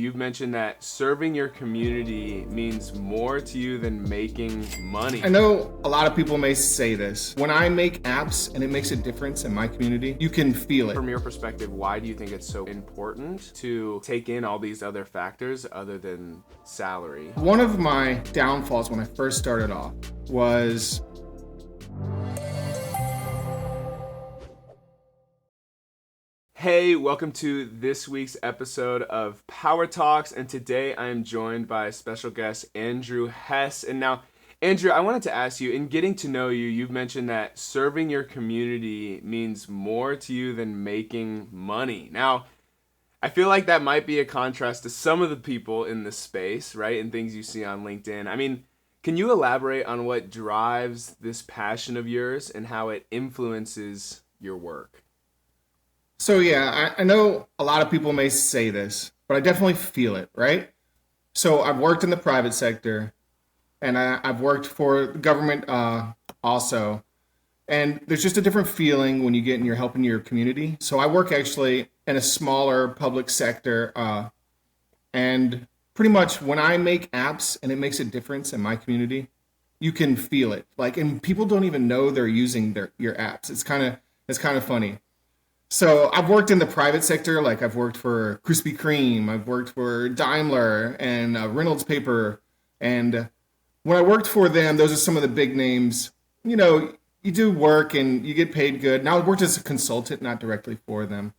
You've mentioned that serving your community means more to you than making money. I know a lot of people may say this. When I make apps and it makes a difference in my community, you can feel it. From your perspective, why do you think it's so important to take in all these other factors other than salary? One of my downfalls when I first started off was Hey, welcome to this week's episode of Power Talks, and today I am joined by special guest Andrew Hess. And now, Andrew, I wanted to ask you, in getting to know you, you've mentioned that serving your community means more to you than making money. Now, I feel like that might be a contrast to some of the people in this space, right, and things you see on LinkedIn. I mean, can you elaborate on what drives this passion of yours and how it influences your work? I know a lot of people may say this, but I definitely feel it, right? So I've worked in the private sector and I've worked for the government also. And there's just a different feeling when you get and you're helping your community. So I work actually in a smaller public sector. And pretty much when I make apps and it makes a difference in my community, you can feel it. And people don't even know they're using your apps. It's kind of funny. So I've worked in the private sector, like I've worked for Krispy Kreme, I've worked for Daimler and Reynolds Paper. And when I worked for them, those are some of the big names. You know, you do work and you get paid good. Now I worked as a consultant, not directly for them.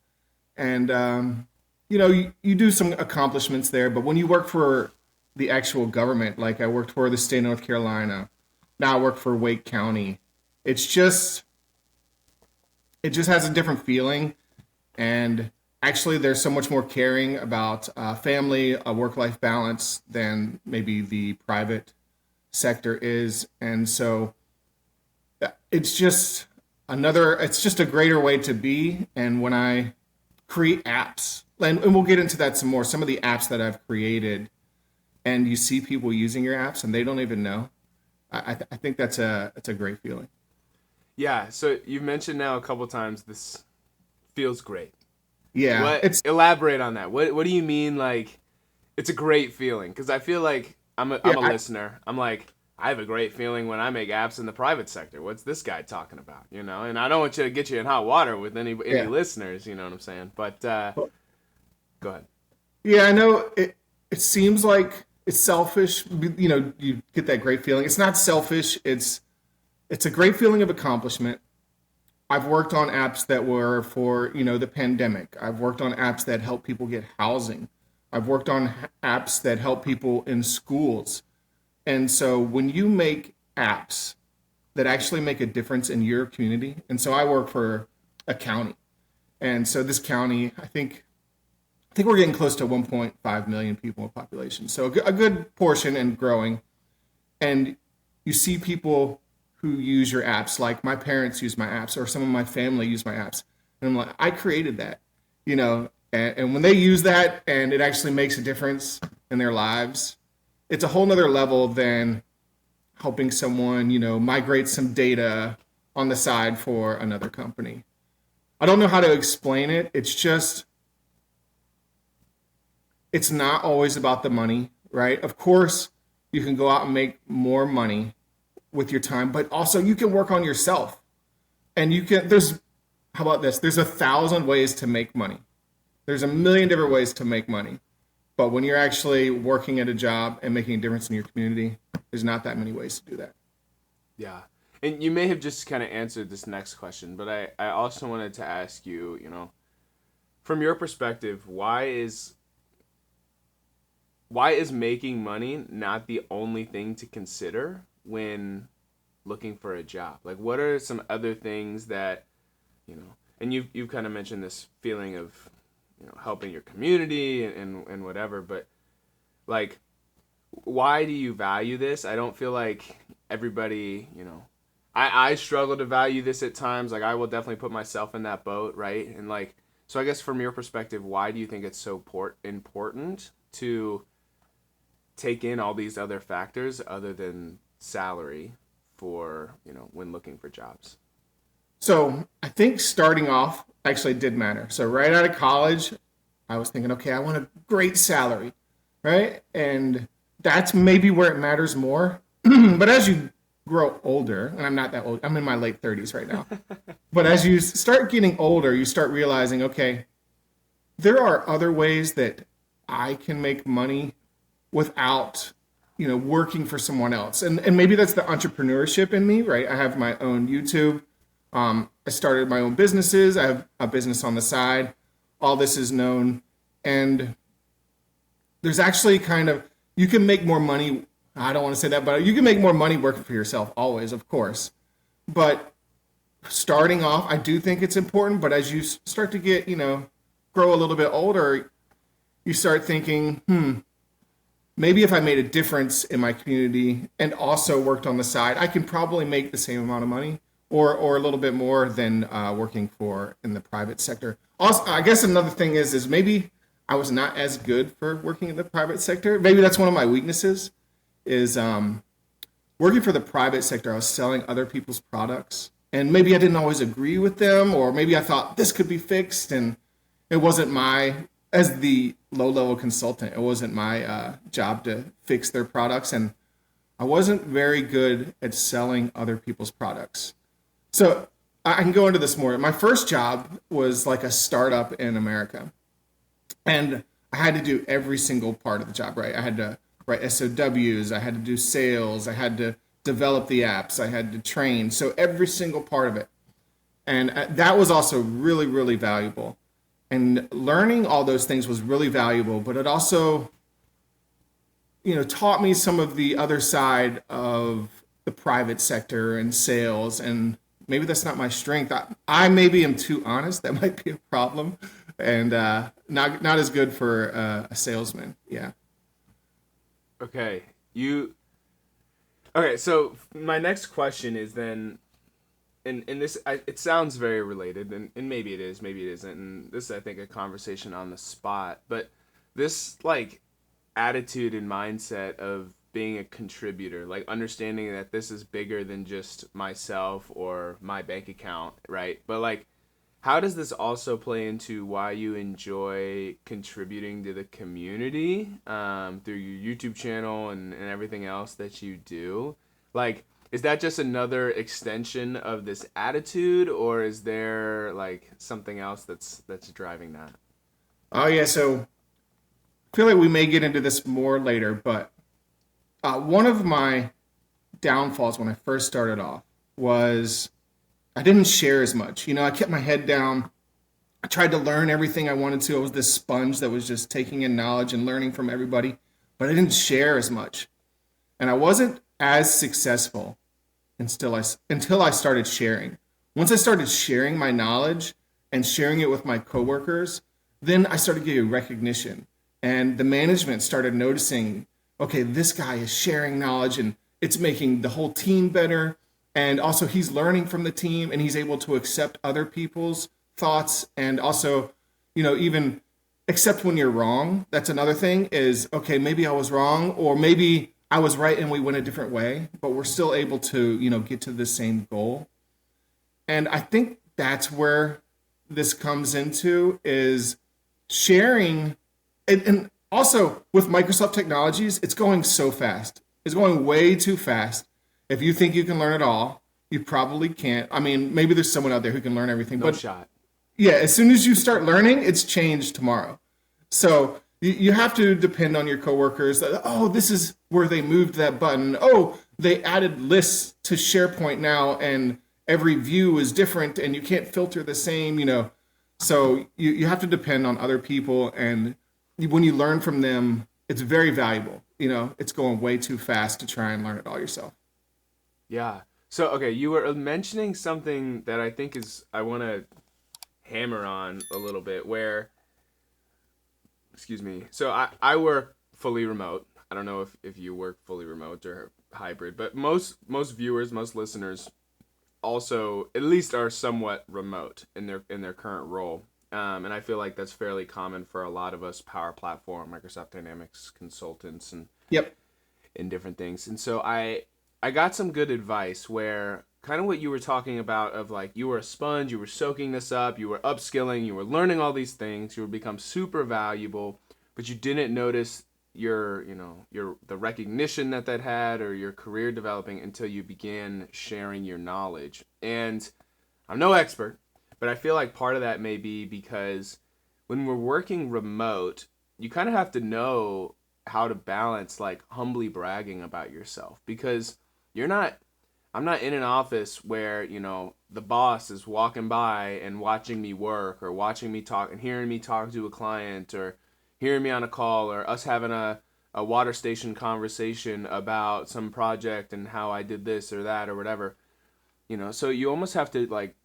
And, you do some accomplishments there. But when you work for the actual government, like I worked for the state of North Carolina, now I work for Wake County, it's just... it just has a different feeling, and actually there's so much more caring about family, a work-life balance than maybe the private sector is. And so it's just a greater way to be. And when I create apps, and we'll get into that some more, some of the apps that I've created, and you see people using your apps and they don't even know, I think that's a great feeling. Yeah, so you've mentioned now a couple times this feels great. Yeah, Elaborate on that. What do you mean, like, it's a great feeling? Because I feel like I'm a listener. I'm like, I have a great feeling when I make apps in the private sector. What's this guy talking about? You know, and I don't want you to get you in hot water with any listeners. You know what I'm saying? But go ahead. Yeah, I know it seems like it's selfish. You know, you get that great feeling. It's not selfish. It's a great feeling of accomplishment. I've worked on apps that were for, the pandemic. I've worked on apps that help people get housing. I've worked on apps that help people in schools. And so when you make apps that actually make a difference in your community, and so I work for a county. And so this county, I think we're getting close to 1.5 million people in population. So a good portion and growing. And you see people who use your apps, like my parents use my apps, or some of my family use my apps. And I'm like, I created that, and when they use that and it actually makes a difference in their lives, it's a whole nother level than helping someone, migrate some data on the side for another company. I don't know how to explain it. It's not always about the money, right? Of course, you can go out and make more money with your time, but also you can work on yourself. And how about this? There's 1,000 ways to make money. There's a million different ways to make money. But when you're actually working at a job and making a difference in your community, there's not that many ways to do that. Yeah. And you may have just kind of answered this next question, but I also wanted to ask you, from your perspective, why is making money not the only thing to consider when looking for a job? Like, what are some other things that, and you've kind of mentioned this feeling of, helping your community and whatever, but like, why do you value this? I don't feel like everybody, I struggle to value this at times. Like, I will definitely put myself in that boat, right? And like, so I guess from your perspective, why do you think it's so important to take in all these other factors other than salary for, when looking for jobs? So I think starting off actually did matter. So right out of college, I was thinking, okay, I want a great salary, right? And that's maybe where it matters more. But as you grow older, and I'm not that old, I'm in my late 30s right now. But as you start getting older, you start realizing, okay, there are other ways that I can make money without, working for someone else. And maybe that's the entrepreneurship in me, right? I have my own YouTube. I started my own businesses. I have a business on the side. All this is known. And there's actually you can make more money. I don't want to say that, but you can make more money working for yourself always, of course. But starting off, I do think it's important. But as you start to get, grow a little bit older, you start thinking, maybe if I made a difference in my community and also worked on the side, I can probably make the same amount of money or a little bit more than working for in the private sector. Also, I guess another thing is maybe I was not as good for working in the private sector. Maybe that's one of my weaknesses is working for the private sector. I was selling other people's products and maybe I didn't always agree with them, or maybe I thought this could be fixed, and it wasn't as the low-level consultant, it wasn't my job to fix their products, and I wasn't very good at selling other people's products. So I can go into this more. My first job was like a startup in America, and I had to do every single part of the job, right? I had to write SOWs, I had to do sales, I had to develop the apps, I had to train. So every single part of it. And that was also really, really valuable. And learning all those things was really valuable, but it also, taught me some of the other side of the private sector and sales. And maybe that's not my strength. I maybe am too honest. That might be a problem, and not as good for a salesman. Yeah. Okay. Okay. So my next question is then, and this it sounds very related, and maybe it is, maybe it isn't, and this is, I think, a conversation on the spot, but this attitude and mindset of being a contributor, like understanding that this is bigger than just myself or my bank account, right? But how does this also play into why you enjoy contributing to the community through your YouTube channel and everything else that you do? Is that just another extension of this attitude, or is there something else that's driving that? Oh yeah. So I feel like we may get into this more later, but one of my downfalls when I first started off was I didn't share as much. I kept my head down. I tried to learn everything I wanted to. I was this sponge that was just taking in knowledge and learning from everybody, but I didn't share as much. And I wasn't as successful until I started sharing. Once I started sharing my knowledge and sharing it with my coworkers, then I started getting recognition. And the management started noticing, okay, this guy is sharing knowledge and it's making the whole team better. And also he's learning from the team and he's able to accept other people's thoughts and also, even accept when you're wrong. That's another thing is, okay, maybe I was wrong, or maybe I was right and we went a different way, but we're still able to, get to the same goal. And I think that's where this comes into is sharing. And also with Microsoft Technologies, it's going so fast. It's going way too fast. If you think you can learn it all, you probably can't. I mean, maybe there's someone out there who can learn everything. No shot. Yeah, as soon as you start learning, it's changed tomorrow. So you have to depend on your coworkers. Oh, this is where they moved that button. Oh, they added lists to SharePoint now, and every view is different, and you can't filter the same. So you have to depend on other people, and when you learn from them, it's very valuable. It's going way too fast to try and learn it all yourself. Yeah. So, okay, you were mentioning something that I think I want to hammer on a little bit where, excuse me. So I work fully remote. I don't know if you work fully remote or hybrid, but most viewers, most listeners also at least are somewhat remote in their current role. And I feel like that's fairly common for a lot of us Power Platform, Microsoft Dynamics consultants and Yep. different things. And so I got some good advice where kind of what you were talking about of like you were a sponge, you were soaking this up, you were upskilling, you were learning all these things, you would become super valuable, but you didn't notice your, your the recognition that had or your career developing until you began sharing your knowledge. And I'm no expert, but I feel like part of that may be because when we're working remote, you kind of have to know how to balance like humbly bragging about yourself, because you're not I'm not in an office where, the boss is walking by and watching me work or watching me talk and hearing me talk to a client or hearing me on a call or us having a water station conversation about some project and how I did this or that or whatever. So you almost have to like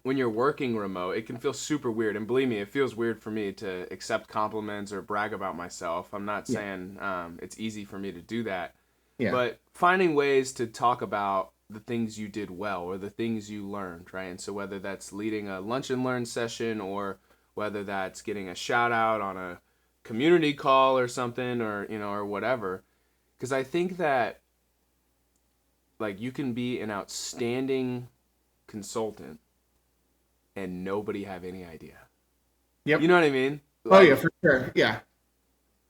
when you're working remote, it can feel super weird. And believe me, it feels weird for me to accept compliments or brag about myself. I'm not Yeah. saying it's easy for me to do that, Yeah. but finding ways to talk about the things you did well or the things you learned, right? And so whether that's leading a lunch and learn session or whether that's getting a shout out on a community call or something or whatever, because I think that like you can be an outstanding consultant and nobody have any idea. You Yep. know what I mean? Oh yeah, Like for sure. Yeah.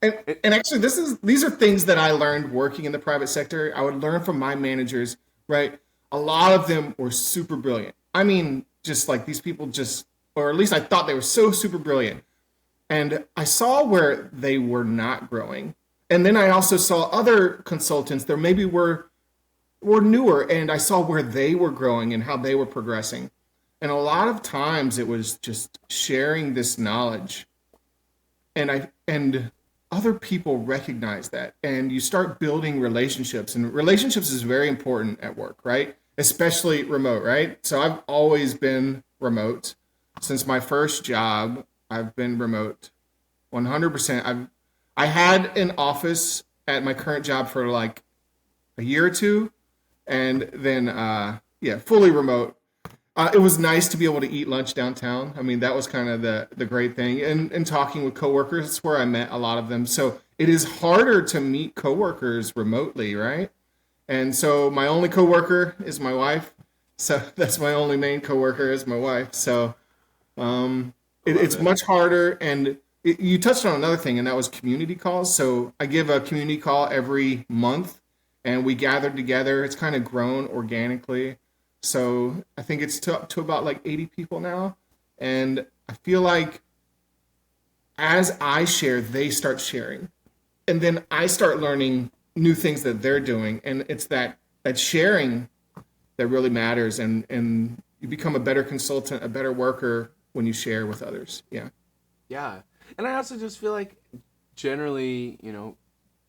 And it, and actually these are things that I learned working in the private sector. I would learn from my managers, right? A lot of them were super brilliant. I mean, just like these people just or at least I thought they were so super brilliant. And I saw where they were not growing. And then I also saw other consultants that maybe were newer and I saw where they were growing and how they were progressing. And a lot of times it was just sharing this knowledge and other people recognize that and you start building relationships, and relationships is very important at work, right? Especially remote, right? So I've always been remote since my first job. I've been remote 100%. I had an office at my current job for like a year or two, and then yeah, fully remote. It was nice to be able to eat lunch downtown. I mean, that was kind of the great thing. And talking with coworkers, it's where I met a lot of them. So it is harder to meet coworkers remotely, right? And so my only coworker is my wife. So that's my only main coworker is my wife. So I love it's it. much harder. And you touched on another thing, and that was community calls. So I give a community call every month, and we gather together. It's kind of grown organically. So I think it's up to about like 80 people now. And I feel like as I share, they start sharing. And then I start learning new things that they're doing. And it's that sharing that really matters. And you become a better consultant, a better worker when you share with others. Yeah. Yeah. And I also just feel like generally,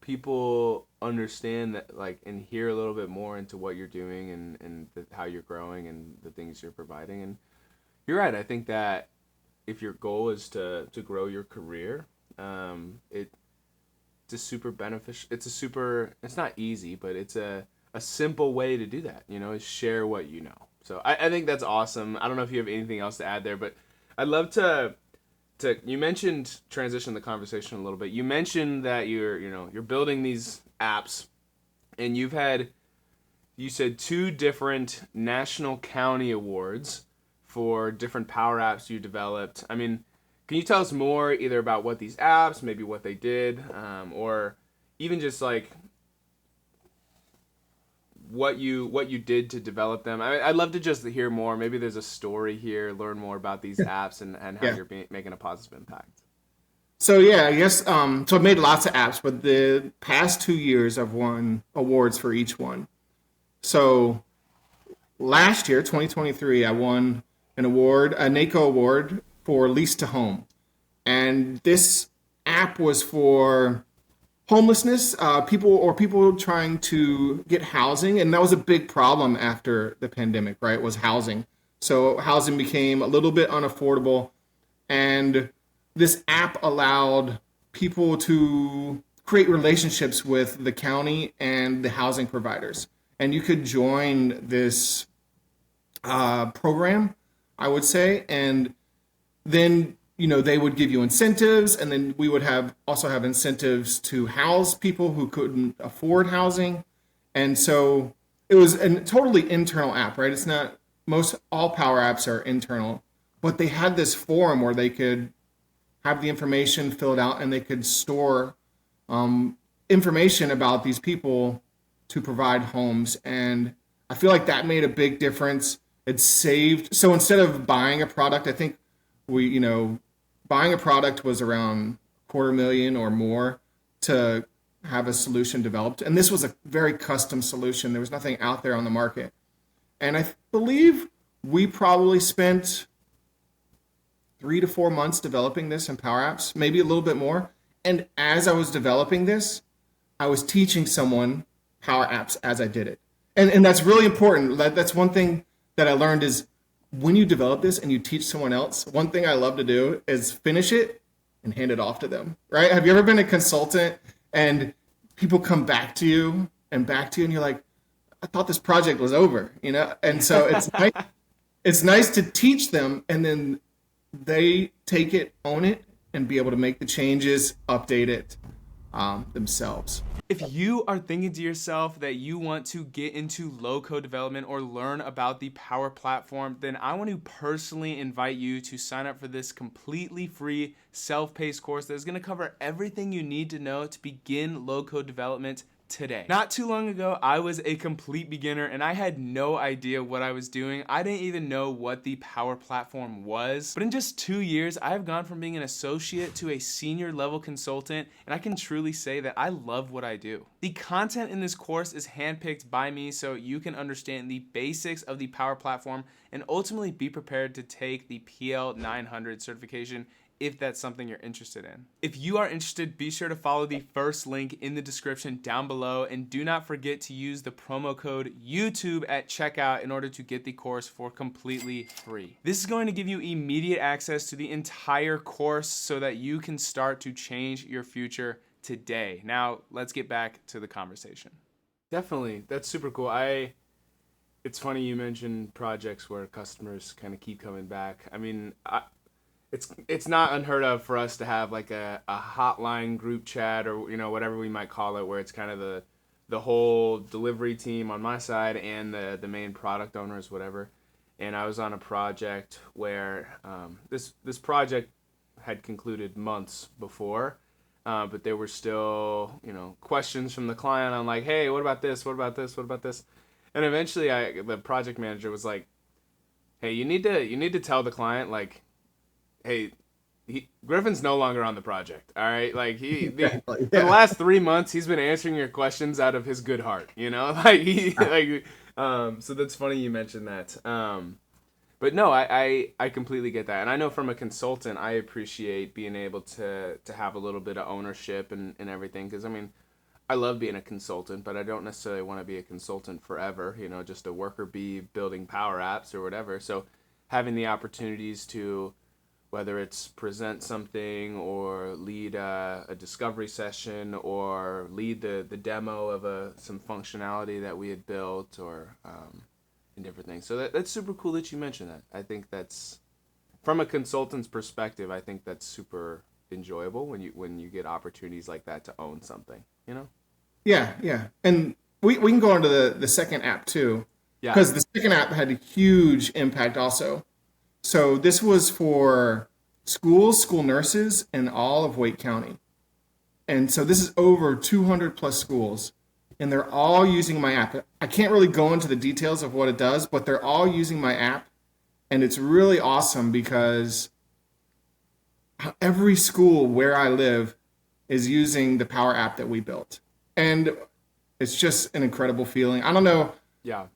people understand that like and hear a little bit more into what you're doing and how you're growing and the things you're providing. And you're right. I think that if your goal is to grow your career, it's a super beneficial. It's not easy, but it's a simple way to do that, is share what you know. So I think that's awesome. I don't know if you have anything else to add there, but I'd love to you mentioned transition the conversation a little bit. You mentioned that you're building these apps and you said two different national county awards for different power apps you developed. I mean, can you tell us more either about what these apps, maybe what they did, or even just like what you did to develop them? I'd love to just hear more. Maybe there's a story here, learn more about these apps and how Yeah. you're making a positive impact. So yeah, I guess so I've made lots of apps, but the past 2 years I've won awards for each one. So last year, 2023, I won an award, a NACo award for lease to home. And this app was for homelessness, people trying to get housing, and that was a big problem after the pandemic, right? Was housing. So housing became a little bit unaffordable, and this app allowed people to create relationships with the county and the housing providers, and you could join this program, I would say, and then they would give you incentives, and then we would have incentives to house people who couldn't afford housing. And so it was a totally internal app, right? It's not most all Power Apps are internal, but they had this forum where they could have the information filled out and they could store information about these people to provide homes. And I feel like that made a big difference. It saved. So instead of buying a product, I think buying a product was around 250,000 or more to have a solution developed. And this was a very custom solution. There was nothing out there on the market. And I believe we probably spent 3 to 4 months developing this in Power Apps, maybe a little bit more. And as I was developing this, I was teaching someone Power Apps as I did it. And that's really important. That's one thing that I learned is when you develop this and you teach someone else, one thing I love to do is finish it and hand it off to them, right? Have you ever been a consultant and people come back to you and you're like, I thought this project was over, you know? And so it's nice to teach them and then they take it, own it, and be able to make the changes, update it themselves. If you are thinking to yourself that you want to get into low-code development or learn about the Power Platform, then I want to personally invite you to sign up for this completely free self-paced course that is going to cover everything you need to know to begin low-code development today. Not too long ago, I was a complete beginner and I had no idea what I was doing. I didn't even know what the Power Platform was. But in just 2 years, I have gone from being an associate to a senior level consultant, and I can truly say that I love what I do. The content in this course is handpicked by me so you can understand the basics of the Power Platform and ultimately be prepared to take the PL 900 certification if that's something you're interested in. If you are interested, be sure to follow the first link in the description down below, and do not forget to use the promo code YouTube at checkout in order to get the course for completely free. This is going to give you immediate access to the entire course so that you can start to change your future today. Now, let's get back to the conversation. Definitely, that's super cool. It's funny you mentioned projects where customers kind of keep coming back. I mean, it's not unheard of for us to have like a hotline group chat or whatever we might call it, where it's kind of the whole delivery team on my side and the main product owners, whatever. And I was on a project where this project had concluded months before, but there were still questions from the client on like, hey, what about this? What about this? What about this? And eventually, the project manager was like, hey, you need to tell the client like, hey, Griffin's no longer on the project. All right, like for the last 3 months, he's been answering your questions out of his good heart. So that's funny you mentioned that. But no, I completely get that, and I know from a consultant, I appreciate being able to have a little bit of ownership and everything, because I mean, I love being a consultant, but I don't necessarily want to be a consultant forever. Just a worker bee building Power Apps or whatever. So having the opportunities to, whether it's present something or lead a discovery session or lead the demo of some functionality that we had built or and different things. So that's super cool that you mentioned that. I think that's, from a consultant's perspective, I think that's super enjoyable when you get opportunities like that to own something, Yeah. And we can go on to the second app too. Yeah. Because the second app had a huge impact also. So this was for schools, school nurses, in all of Wake County. And so this is over 200 plus schools, and they're all using my app. I can't really go into the details of what it does, but they're all using my app. And it's really awesome because every school where I live is using the Power App that we built. And it's just an incredible feeling. I don't know. Yeah.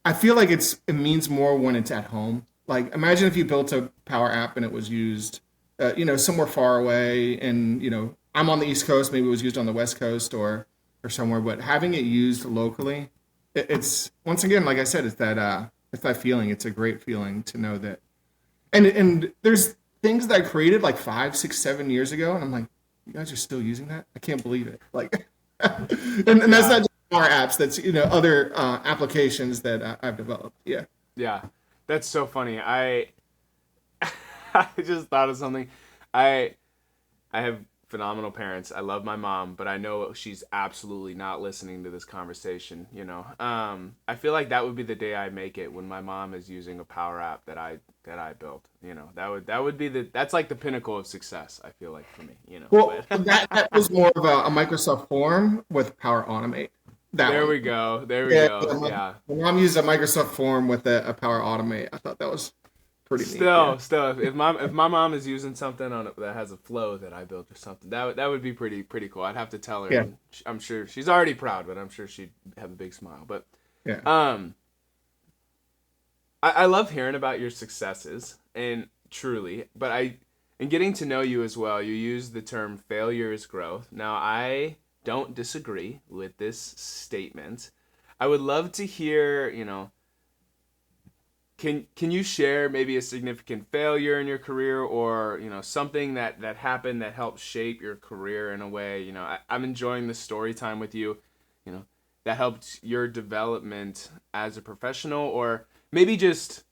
I feel like it means more when it's at home. Like, imagine if you built a Power App and it was used, somewhere far away, and I'm on the East Coast, maybe it was used on the West Coast or somewhere. But having it used locally, it's, once again, like I said, it's that feeling. It's a great feeling to know that. And there's things that I created like 5, 6, 7 years ago, and I'm like, you guys are still using that? I can't believe it. Like, and that's not just our apps. That's other applications that I've developed. Yeah. Yeah. That's so funny. I just thought of something. I have phenomenal parents. I love my mom, but I know she's absolutely not listening to this conversation. I feel like that would be the day I make it, when my mom is using a Power App that I built. That would be that's like the pinnacle of success. I feel like for me. Well, But that was more of a Microsoft form with Power Automate. That there one. we go. There we Yeah, go. Yeah. my mom used a Microsoft form with a Power Automate. I thought that was pretty neat. Yeah. Still, if my mom is using something on it that has a flow that I built or something, that would be pretty cool. I'd have to tell her. Yeah. And I'm sure she's already proud, but I'm sure she'd have a big smile. But Yeah. I love hearing about your successes, and truly, but in getting to know you as well, you use the term failure is growth. Now, I don't disagree with this statement. I would love to hear, can you share maybe a significant failure in your career, or something that happened that helped shape your career in a way? I'm enjoying the story time with you, that helped your development as a professional, or maybe just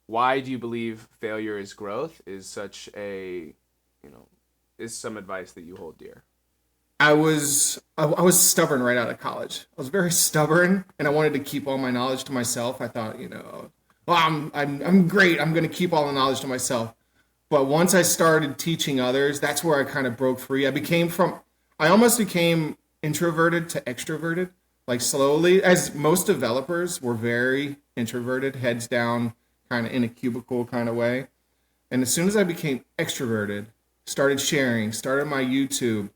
why do you believe failure is growth is such a is some advice that you hold dear. I was stubborn right out of college. I was very stubborn, and I wanted to keep all my knowledge to myself. I thought, well, I'm great. I'm going to keep all the knowledge to myself. But once I started teaching others, that's where I kind of broke free. I almost became introverted to extroverted, like slowly, as most developers were very introverted, heads down, kind of in a cubicle kind of way. And as soon as I became extroverted, started sharing, started my YouTube,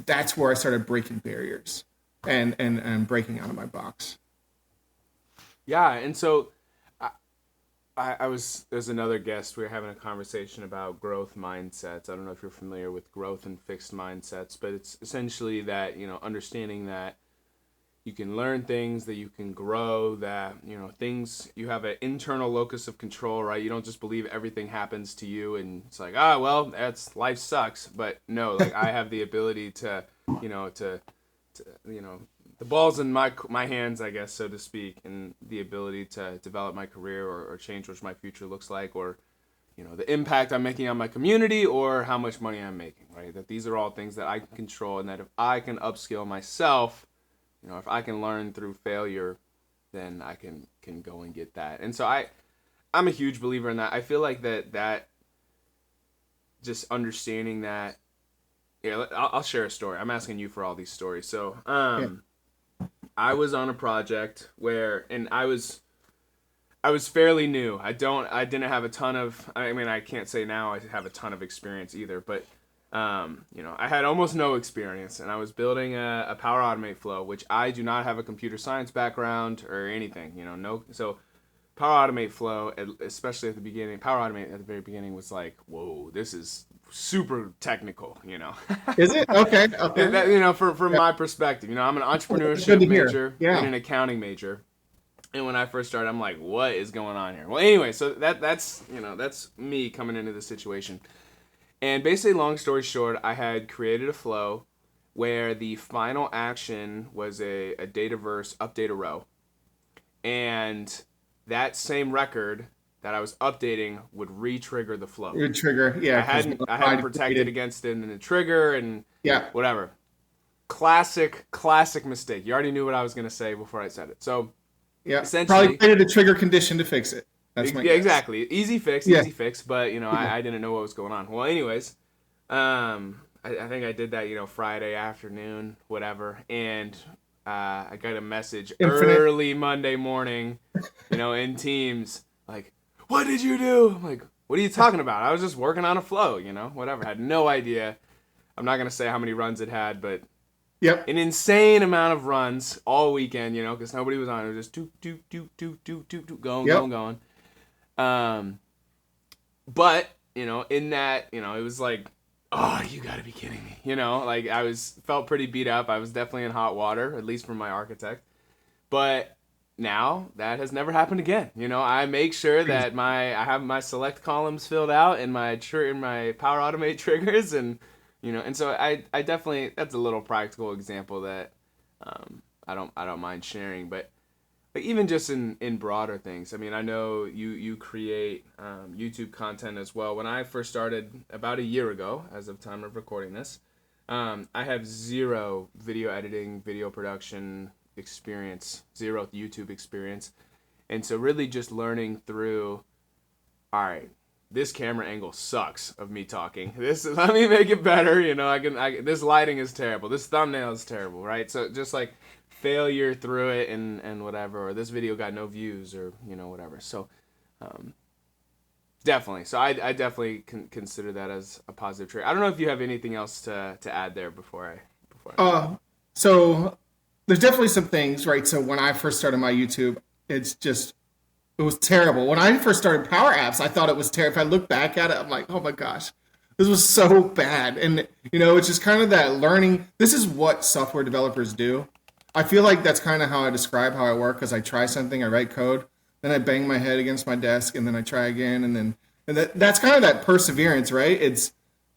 that's where I started breaking barriers and breaking out of my box. Yeah, and so there's another guest. We were having a conversation about growth mindsets. I don't know if you're familiar with growth and fixed mindsets, but it's essentially that, understanding that you can learn things, that you can grow, that, things, you have an internal locus of control, right? You don't just believe everything happens to you and it's like, well, life sucks. But no, like I have the ability to, the ball's in my hands, I guess, so to speak, and the ability to develop my career, or change what my future looks like, or the impact I'm making on my community, or how much money I'm making, right? That these are all things that I can control, and that if I can upskill myself, if I can learn through failure, then I can go and get that. And so I'm a huge believer in that. I feel like that just understanding that. Yeah, I'll share a story. I'm asking you for all these stories. So, Yeah. I was on a project and I was fairly new. I didn't have a ton of, I mean, I can't say now I have a ton of experience either, but, I had almost no experience, and I was building a Power Automate flow, which I do not have a computer science background or anything, so Power Automate flow, especially at the beginning, Power Automate at the very beginning was like, whoa, this is super technical, Is it? Okay. Okay. That, from Yeah. my perspective, I'm an Good entrepreneurship to hear. major Yeah. and an accounting major. And when I first started, I'm like, what is going on here? Well, anyway, so that's me coming into the situation. And basically, long story short, I had created a flow where the final action was a data verse, update a row. And that same record that I was updating would re-trigger the flow. Good trigger. Yeah. I hadn't protected against it in the trigger and Yeah. whatever. Classic mistake. You already knew what I was going to say before I said it. So Yeah. essentially, Probably created a trigger condition to fix it. That's my guess. exactly. Easy fix, Yeah. but I didn't know what was going on. Well, anyways, I think I did that, Friday afternoon, whatever, and I got a message early Monday morning, in Teams, like, what did you do? I'm like, what are you talking about? I was just working on a flow, whatever. I had no idea. I'm not gonna say how many runs it had, but Yep. an insane amount of runs all weekend, because nobody was on. It was just going. But, in that, it was like, oh, you gotta be kidding me. Like felt pretty beat up. I was definitely in hot water, at least from my architect. But now that has never happened again. I make sure that I have my select columns filled out and my Power Automate triggers, and and so I definitely, that's a little practical example that I don't mind sharing. But even just in broader things, I mean, I know you create YouTube content as well. When I first started about a year ago, as of time of recording this, I have zero video editing, video production experience, zero YouTube experience. And so really just learning through, all right, this camera angle sucks of me talking. This let me make it better. This lighting is terrible. This thumbnail is terrible, right? So just like failure through it and whatever, or this video got no views or, whatever. So definitely. So I definitely consider that as a positive trait. I don't know if you have anything else to add there before I move on. So there's definitely some things, right? So when I first started my YouTube, it was terrible. When I first started Power Apps, I thought it was terrible. If I look back at it, I'm like, oh my gosh, this was so bad. And it's just kind of that learning. This is what software developers do. I feel like that's kind of how I describe how I work. Because I try something, I write code, then I bang my head against my desk, and then I try again, that's kind of that perseverance, right?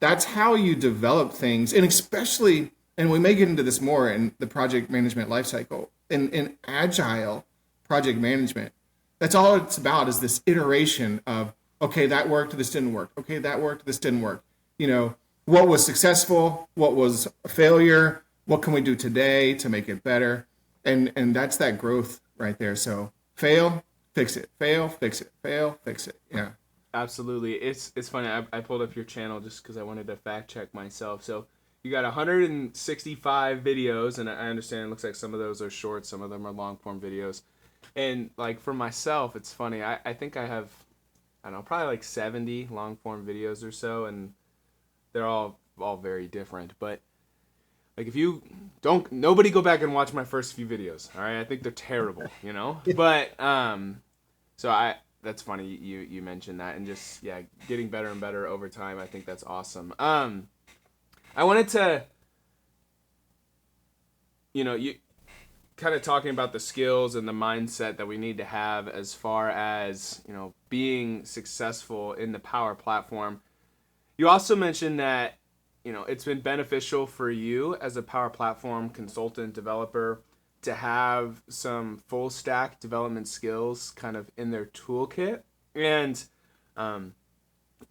That's how you develop things, and especially, and we may get into this more in the project management lifecycle, in agile project management. That's all it's about, is this iteration of, okay, that worked, this didn't work. Okay, that worked, this didn't work. What was successful, what was a failure, what can we do today to make it better? And that's that growth right there. So fail, fix it. Fail, fix it. Fail, fix it. Yeah. Absolutely. It's funny. I pulled up your channel just because I wanted to fact check myself. So you got 165 videos, and I understand it looks like some of those are short, some of them are long form videos. And like for myself, it's funny. I think I have, I don't know, probably like 70 long form videos or so, and they're all very different. But like if you don't, nobody go back and watch my first few videos. All right, I think they're terrible. But so that's funny you mentioned that, and just getting better and better over time. I think that's awesome. I wanted to, you kind of talking about the skills and the mindset that we need to have as far as being successful in the Power Platform. You also mentioned that it's been beneficial for you as a Power Platform consultant developer to have some full stack development skills kind of in their toolkit. And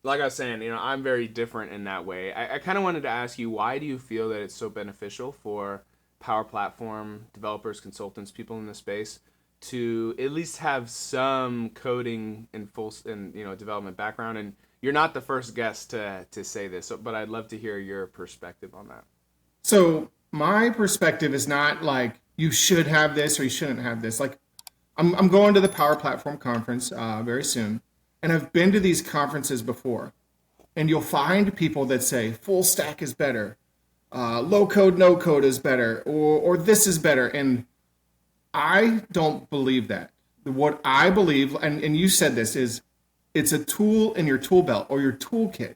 like I was saying, I'm very different in that way. I kind of wanted to ask you, why do you feel that it's so beneficial for Power Platform developers, consultants, people in the space to at least have some coding and development background? And you're not the first guest to say this, but I'd love to hear your perspective on that. So my perspective is not like you should have this or you shouldn't have this. Like I'm going to the Power Platform conference very soon, and I've been to these conferences before, and you'll find people that say full stack is better, low code, no code is better, or this is better, and I don't believe that. What I believe, and you said this, is it's a tool in your tool belt or your toolkit,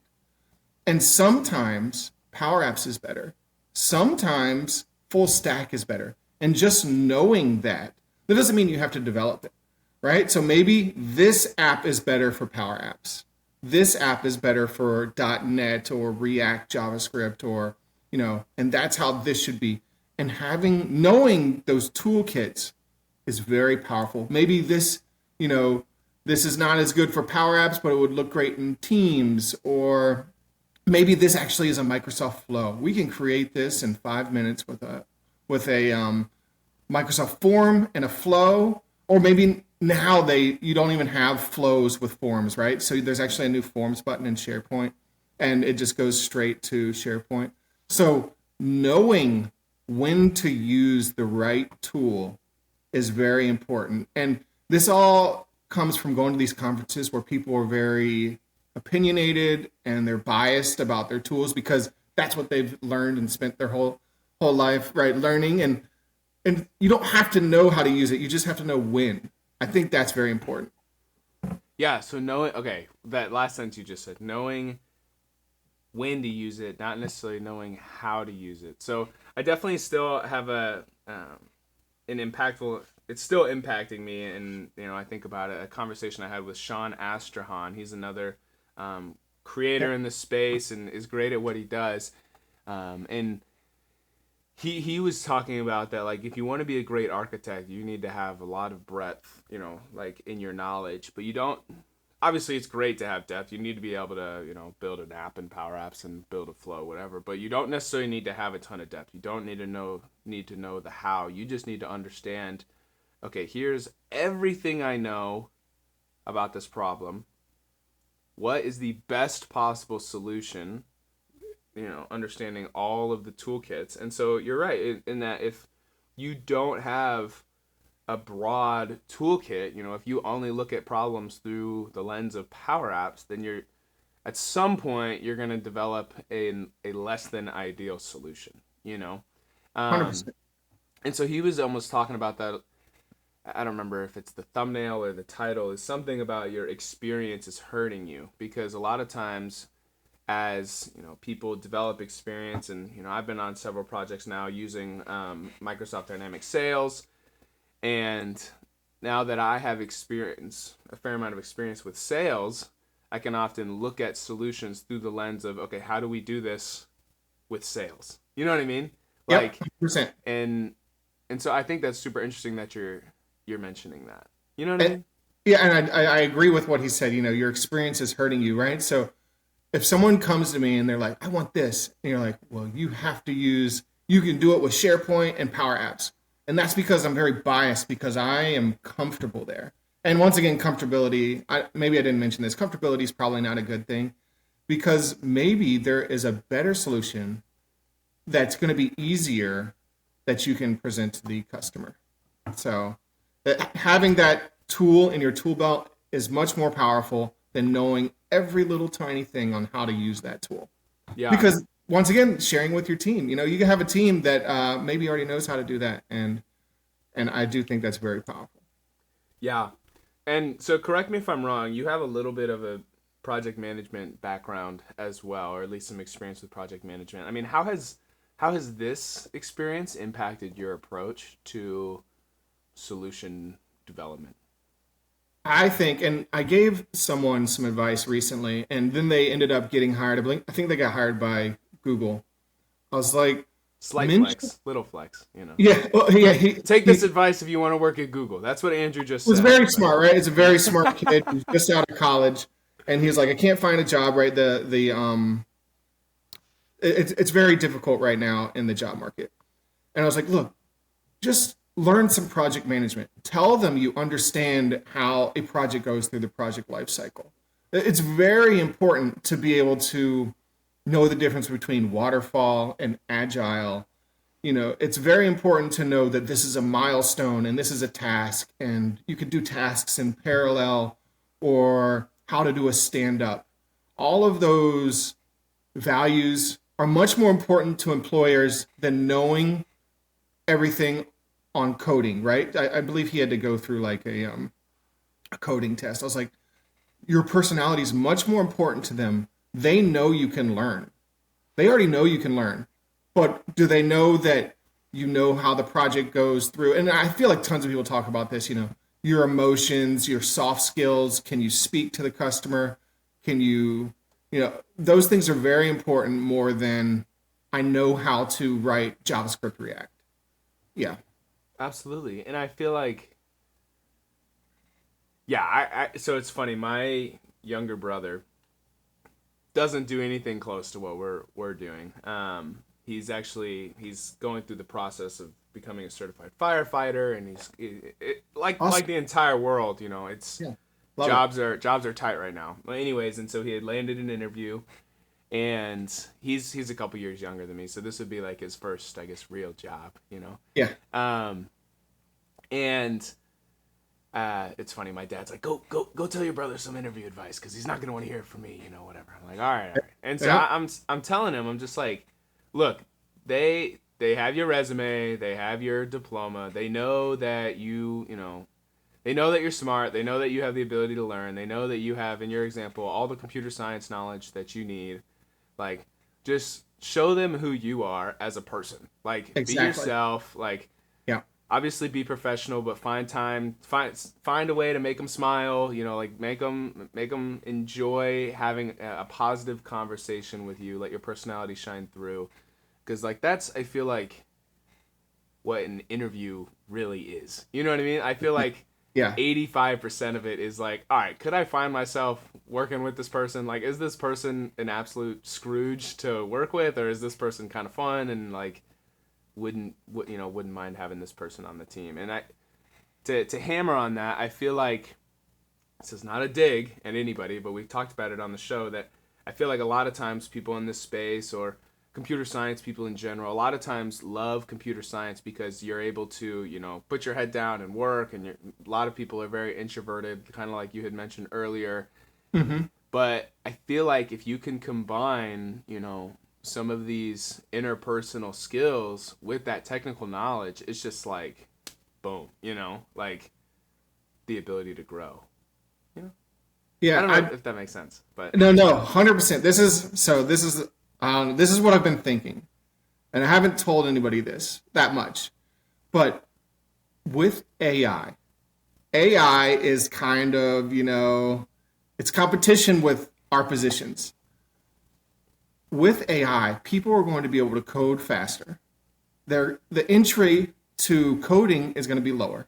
and sometimes Power Apps is better. Sometimes full stack is better. And just knowing that doesn't mean you have to develop it, right? So maybe this app is better for Power Apps. This app is better for .NET or React, JavaScript, or, and that's how this should be. And knowing those toolkits is very powerful. Maybe this is not as good for Power Apps, but it would look great in Teams, or maybe this actually is a Microsoft flow. We can create this in 5 minutes with a Microsoft form and a flow, or maybe now you don't even have flows with forms, right? So there's actually a new forms button in SharePoint, and it just goes straight to SharePoint. So knowing when to use the right tool is very important. And this all comes from going to these conferences where people are very opinionated and they're biased about their tools because that's what they've learned and spent their whole life, right, learning. And you don't have to know how to use it. You just have to know when. I think that's very important. Yeah, so that last sentence you just said, knowing when to use it, not necessarily knowing how to use it. So I definitely still have an impactful, it's still impacting me. And, I think about it, a conversation I had with Sean Astrahan. He's another creator in the space and is great at what he does. And he was talking about that, like, if you want to be a great architect, you need to have a lot of breadth, like in your knowledge, but you don't, obviously it's great to have depth. You need to be able to, build an app and Power Apps and build a flow, whatever. But you don't necessarily need to have a ton of depth. You don't need to know the how. You just need to understand, okay, here's everything I know about this problem. What is the best possible solution? Understanding all of the toolkits. And so you're right in that if you don't have a broad toolkit, if you only look at problems through the lens of Power Apps, then you're at some point you're going to develop a less than ideal solution, 100%. And so he was almost talking about that. I don't remember if it's the thumbnail or the title, is something about your experience is hurting you, because a lot of times as people develop experience, and I've been on several projects now using Microsoft Dynamics Sales. And now that I have a fair amount of experience with sales, I can often look at solutions through the lens of, okay, how do we do this with sales? You know what I mean? Yep, Like, 100%. and so I think that's super interesting that you're mentioning that. You know what I And, mean? yeah, and I agree with what he said. Your experience is hurting you, right? So if someone comes to me and they're like, I want this, and you're like, well, you can do it with SharePoint and Power Apps. And that's because I'm very biased because I am comfortable there. And once again, comfortability, maybe I didn't mention this, comfortability is probably not a good thing because maybe there is a better solution that's going to be easier that you can present to the customer. So having that tool in your tool belt is much more powerful than knowing every little tiny thing on how to use that tool. Yeah. Because once again, sharing with your team, you can have a team that maybe already knows how to do that, and I do think that's very powerful. Yeah. And so correct me if I'm wrong, you have a little bit of a project management background as well, or at least some experience with project management. I mean, how has this experience impacted your approach to solution development? I think, and I gave someone some advice recently, and then they ended up getting hired. I think they got hired by Google. I was like, Slight mention, flex, little flex. yeah, well, yeah, Take he this advice if you want to work at Google. That's what Andrew just was said. very But smart, right? It's a very smart kid who's just out of college, and he's like, I can't find a job, right? It's very difficult right now in the job market, and I was like, look, just learn some project management. Tell them you understand how a project goes through the project life cycle. It's very important to be able to know the difference between waterfall and agile. It's very important to know that this is a milestone and this is a task, and you could do tasks in parallel or how to do a stand up. All of those values are much more important to employers than knowing everything on coding, right? I believe he had to go through like a coding test. I was like, your personality is much more important to them. They know you can learn. They already know you can learn. But do they know that you know how the project goes through? And I feel like tons of people talk about this, your emotions, your soft skills. Can you speak to the customer? Can you, those things are very important more than I know how to write JavaScript React. Yeah. absolutely. And I feel like, yeah, so it's funny. My younger brother doesn't do anything close to what we're doing. He's going through the process of becoming a certified firefighter, and like Awesome. the entire world, it's Yeah. Love it. jobs are tight right now. Well, anyways, and so he had landed an interview, and he's a couple years younger than me, so this would be like his first, I guess, real job. Yeah. And it's funny. My dad's like, go tell your brother some interview advice because he's not gonna want to hear it from me, whatever. I'm like, all right, all right. And so Yeah. I'm telling him, I'm just like, look, they have your resume, they have your diploma, they know that they know that you're smart, they know that you have the ability to learn, they know that you have, in your example, all the computer science knowledge that you need. Like, just show them who you are as a person. Like, be Exactly. yourself. Like, Yeah. obviously be professional, but find a way to make them smile, like make them enjoy having a positive conversation with you, let your personality shine through, because like that's, I feel like, what an interview really is. You know what I mean? I feel like Yeah. 85% of it is like, all right, could I find myself working with this person? Like, is this person an absolute Scrooge to work with, or is this person kind of fun and like wouldn't mind having this person on the team? And I to hammer on that, I feel like this is not a dig at anybody, but we've talked about it on the show that I feel like a lot of times people in this space or computer science people in general, a lot of times love computer science because you're able to, put your head down and work. And a lot of people are very introverted, kind of like you had mentioned earlier. Hmm. But I feel like if you can combine, some of these interpersonal skills with that technical knowledge, it's just like, boom, like the ability to grow. You know, I Yeah. don't know if that makes sense, but No, 100%. This is what I've been thinking, and I haven't told anybody this that much. But with AI is kind of, it's competition with our positions. With AI, people are going to be able to code faster. The entry to coding is going to be lower.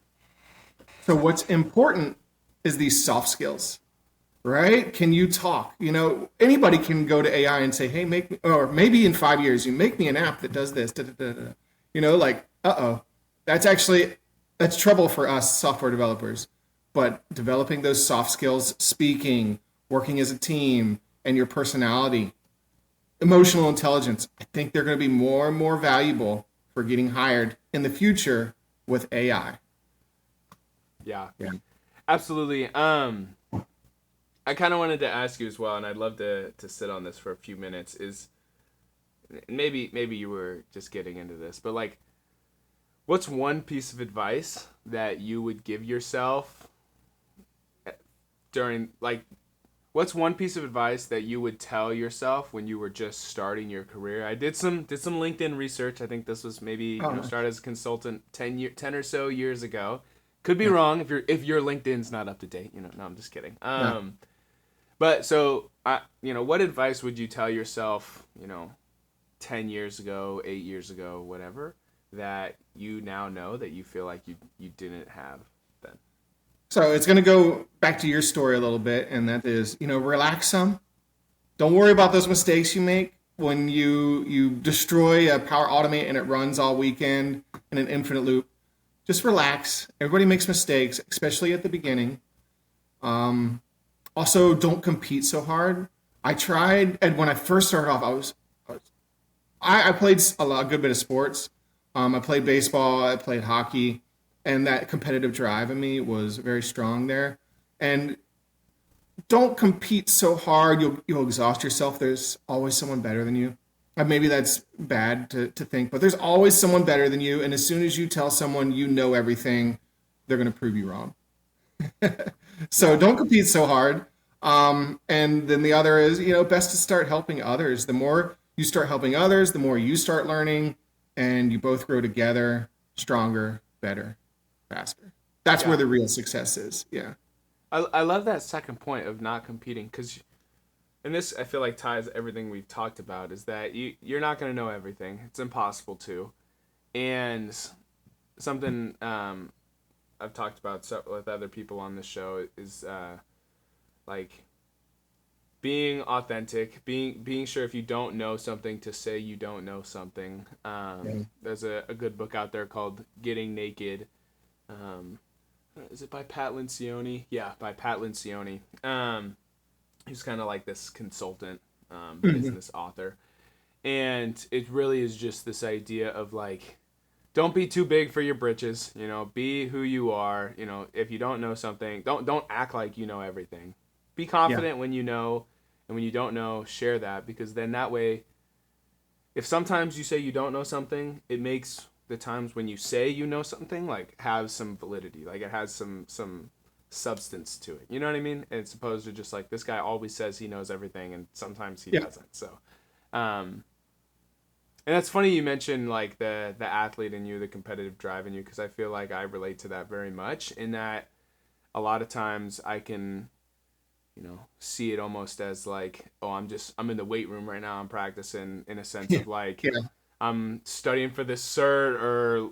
So what's important is these soft skills, right? Can you talk? Anybody can go to AI and say, "Hey, make me," or maybe in 5 years, you make me an app that does this. Da, da, da, da. Like, that's actually that's trouble for us software developers. But developing those soft skills, speaking, working as a team, and your personality, emotional intelligence, I think they're going to be more and more valuable for getting hired in the future with AI. yeah, Yeah. absolutely. I kind of wanted to ask you as well, and I'd love to sit on this for a few minutes. Is maybe you were just getting into this, but like, what's one piece of advice that you would give yourself during like what's one piece of advice that you would tell yourself when you were just starting your career? I did some LinkedIn research. I think this was maybe, Oh, nice. started as a consultant 10 or so years ago. Could be Yeah. wrong if your LinkedIn's not up to date, no, I'm just kidding. Yeah. But so what advice would you tell yourself, 10 years ago, 8 years ago, whatever, that you now know that you feel like you didn't have then? So it's going to go back to your story a little bit, and that is, relax some. Don't worry about those mistakes you make when you destroy a Power Automate and it runs all weekend in an infinite loop. Just relax. Everybody makes mistakes, especially at the beginning. Um, Also, don't compete so hard. I tried, and when I first started off, I played a good bit of sports. I played baseball, I played hockey, and that competitive drive in me was very strong there. And don't compete so hard; you'll exhaust yourself. There's always someone better than you. Maybe that's bad to think, but there's always someone better than you. And as soon as you tell someone you know everything, they're going to prove you wrong. So Yeah. don't compete so hard. And then the other is, best to start helping others. The more you start helping others, the more you start learning, and you both grow together, stronger, better, faster. That's where Yeah. the real success is. Yeah. I love that second point of not competing because, and this I feel like ties everything we've talked about is that you're not going to know everything. It's impossible to. And something I've talked about with other people on the show is like being authentic, being sure if you don't know something to say you don't know something. Yeah. There's a good book out there called Getting Naked. Um, is it by Pat Lencioni? Yeah, by Pat Lencioni. He's kind of like this consultant, Mhm. business author, and it really is just this idea of like, don't be too big for your britches. Be who you are. If you don't know something, don't act like you know everything. Be Yeah. confident when you know, and when you don't know, share that because then that way, if sometimes you say you don't know something, it makes the times when you say you know something like have some validity, like it has some substance to it. You know what I mean? As opposed to just like this guy always says he knows everything and sometimes he Yeah. doesn't. So, um, and that's funny you mentioned like the athlete in you, the competitive drive in you, because I feel like I relate to that very much. In that a lot of times I can, see it almost as like, oh, I'm in the weight room right now. I'm practicing in a sense Yeah. of like Yeah. I'm studying for this cert or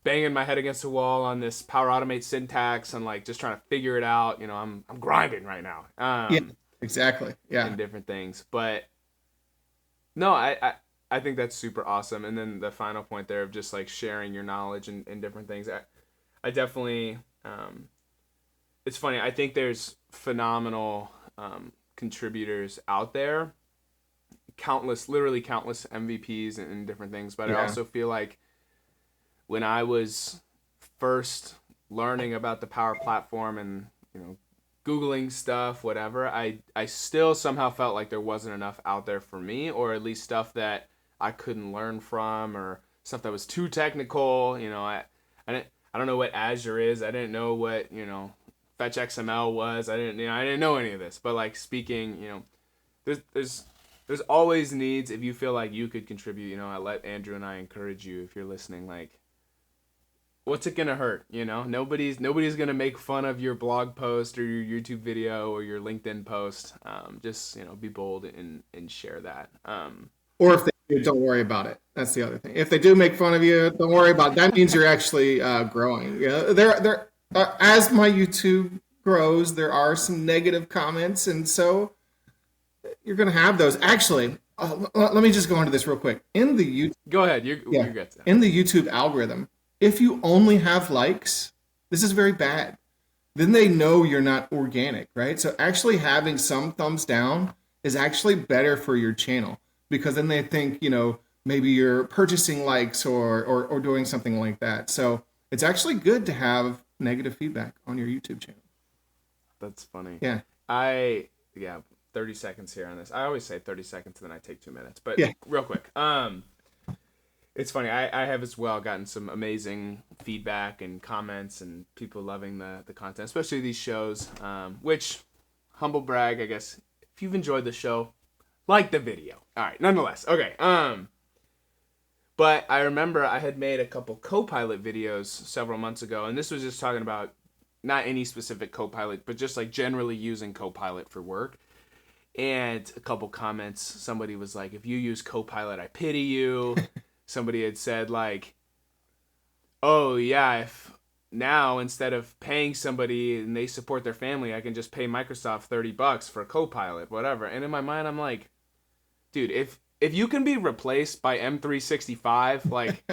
banging my head against the wall on this Power Automate syntax and like just trying to figure it out. I'm grinding right now. Yeah, exactly. Yeah. In different things. But no, I think that's super awesome. And then the final point there of just like sharing your knowledge and different things. I definitely, it's funny. I think there's phenomenal contributors out there, literally countless MVPs and different things. But I also feel like when I was first learning about the Power Platform and, Googling stuff, whatever, I still somehow felt like there wasn't enough out there for me, or at least stuff that I couldn't learn from, or stuff that was too technical. I don't know what Azure is. I didn't know what, Fetch XML was. I didn't know any of this. But like speaking, there's always needs. If you feel like you could contribute, I let Andrew and I encourage you, if you're listening, like, what's it gonna hurt? Nobody's gonna make fun of your blog post or your YouTube video or your LinkedIn post. Just be bold and share that. Or if they do, don't worry about it. That's the other thing. If they do make fun of you, don't worry about it. That means you're actually growing. There. As my YouTube grows, there are some negative comments, and so you're gonna have those. Actually, let me just go into this real quick. In the YouTube, go ahead. You're good. In the YouTube algorithm, if you only have likes, this is very bad. Then they know you're not organic, right? So actually having some thumbs down is actually better for your channel, because then they think, maybe you're purchasing likes or doing something like that. So it's actually good to have negative feedback on your YouTube channel. That's funny. Yeah. 30 seconds here on this. I always say 30 seconds and then I take 2 minutes. But real quick. It's funny. I have as well gotten some amazing feedback and comments and people loving the content, especially these shows, which, humble brag, I guess, if you've enjoyed the show, like the video. All right. Nonetheless. Okay. But I remember I had made a couple Copilot videos several months ago, and this was just talking about not any specific Copilot, but just like generally using Copilot for work. And a couple comments, somebody was like, if you use Copilot, I pity you. Somebody had said like, oh yeah, if now instead of paying somebody and they support their family, I can just pay Microsoft $30 for a Copilot, whatever. And in my mind, I'm like, dude, if you can be replaced by M365, like,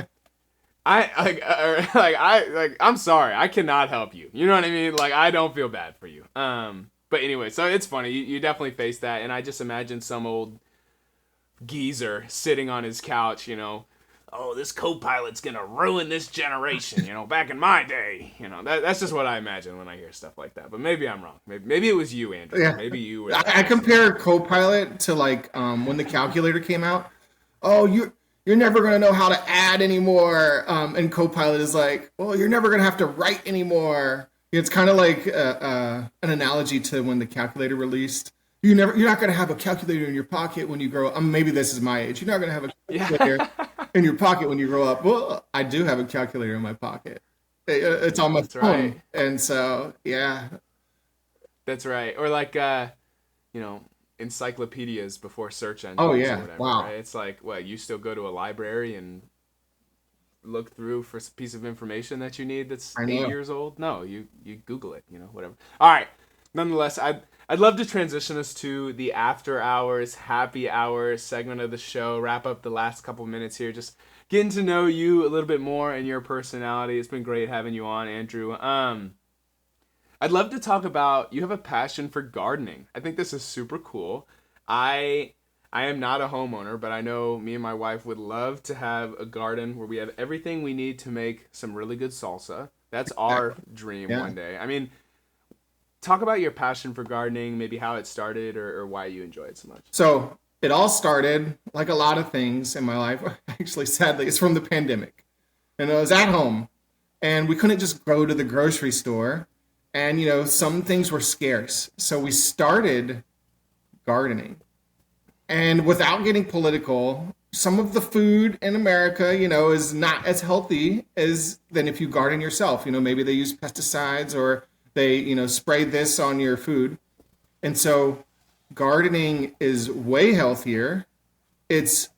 I'm sorry, I cannot help you. You know what I mean? Like, I don't feel bad for you. But anyway, so it's funny. You definitely face that, and I just imagine some old geezer sitting on his couch, oh, this Copilot's gonna ruin this generation. Back in my day, that's just what I imagine when I hear stuff like that. But maybe I'm wrong. Maybe it was you, Andrew. Yeah. Maybe you were. I compare Copilot to like when the calculator came out. Oh, you're never gonna know how to add anymore. And Copilot is like, well, you're never gonna have to write anymore. It's kind of like an analogy to when the calculator released. You're not gonna have a calculator in your pocket when you grow up. Maybe this is my age. You're not gonna have a calculator in your pocket when you grow up. Well, I do have a calculator in my pocket. It's on my phone, right. And so that's right. Or like encyclopedias before search engines. Oh yeah, or whatever, wow. Right? It's like, what, you still go to a library and look through for a piece of information that you need that's 8 years old? No, you Google it, whatever. All right. Nonetheless, I'd love to transition us to the after hours, happy hour segment of the show, wrap up the last couple minutes here, just getting to know you a little bit more and your personality. It's been great having you on, Andrew. I'd love to talk about, you have a passion for gardening. I think this is super cool. I am not a homeowner, but I know me and my wife would love to have a garden where we have everything we need to make some really good salsa. That's our dream one day. I mean, talk about your passion for gardening, maybe how it started or why you enjoy it so much. So it all started, like a lot of things in my life, actually, sadly, it's from the pandemic. And I was at home, and we couldn't just go to the grocery store. And, some things were scarce. So we started gardening. And without getting political, some of the food in America, is not as healthy as than if you garden yourself. Maybe they use pesticides or they, spray this on your food. And so gardening is way healthier. It's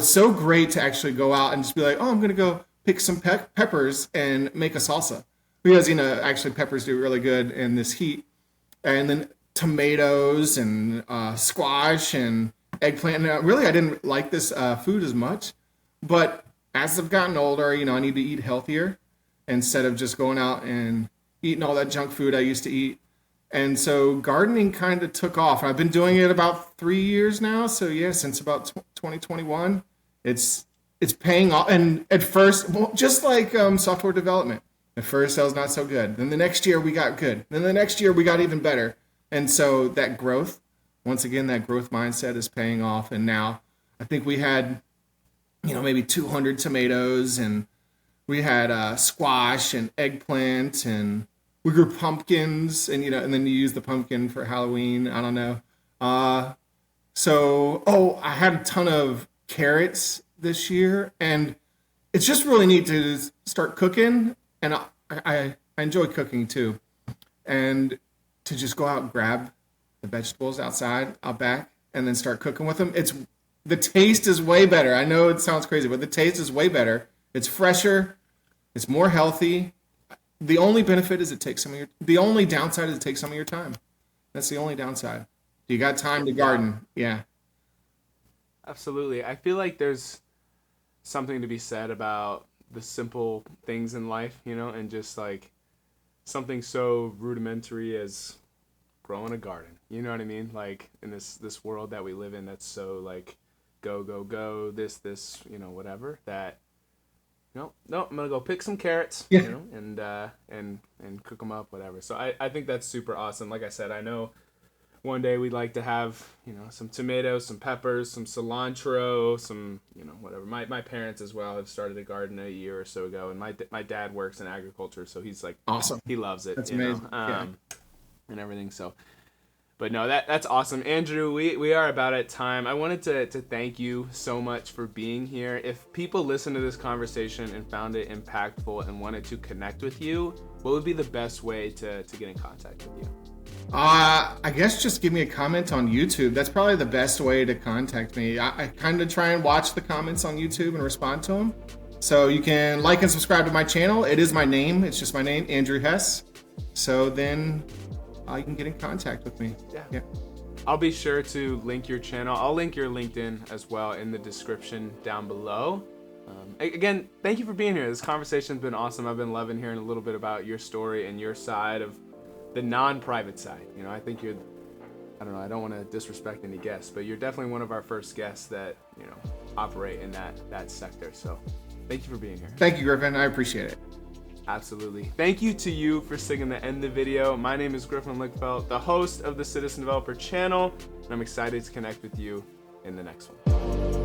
so great to actually go out and just be like, oh, I'm going to go pick some peppers and make a salsa because actually peppers do really good in this heat. And then tomatoes and squash and eggplant. Now, really, I didn't like this food as much, but as I've gotten older, I need to eat healthier instead of just going out and eating all that junk food I used to eat. And so gardening kind of took off. I've been doing it about 3 years now. So yeah, since about 2021, it's paying off. And at first, well, just like software development, at first I was not so good. Then the next year we got good. Then the next year we got even better. And so that growth, once again, that growth mindset is paying off. And now I think we had, maybe 200 tomatoes, and we had squash and eggplant, and we grew pumpkins, and and then you use the pumpkin for Halloween. I don't know. I had a ton of carrots this year, and it's just really neat to start cooking. And I enjoy cooking too, and to just go out and grab the vegetables out back, and then start cooking with them. The taste is way better. I know it sounds crazy, but the taste is way better. It's fresher. It's more healthy. The only benefit is the only downside is it takes some of your time. That's the only downside. You got time to garden. Yeah. Absolutely. I feel like there's something to be said about the simple things in life, and just like something so rudimentary as growing a garden. You know what I mean? Like in this world that we live in that's so like go, this, whatever, that no, I'm gonna go pick some carrots, Yeah. and cook them up, whatever. So I think that's super awesome. Like I said, I know one day we'd like to have, some tomatoes, some peppers, some cilantro, some, whatever. My parents as well have started a garden a year or so ago, and my dad works in agriculture, so he's like Awesome. he loves it. That's amazing. And everything. So, but no, that's awesome, Andrew. We are about at time. I wanted to thank you so much for being here. If people listened to this conversation and found it impactful and wanted to connect with you, what would be the best way to get in contact with you? I guess just give me a comment on YouTube. That's probably the best way to contact me. I kind of try and watch the comments on YouTube and respond to them. So you can like and subscribe to my channel. It is my name. It's just my name, Andrew Hess. So then you can get in contact with me. Yeah. I'll be sure to link your channel. I'll link your LinkedIn as well in the description down below. Again, thank you for being here. This conversation's been awesome. I've been loving hearing a little bit about your story and your side of the non-private side. I think I don't want to disrespect any guests, but you're definitely one of our first guests that, operate in that sector. So thank you for being here. Thank you, Griffin. I appreciate it. Absolutely. Thank you to you for sticking to end the video. My name is Griffin Lickfeld, the host of the Citizen Developer channel, and I'm excited to connect with you in the next one.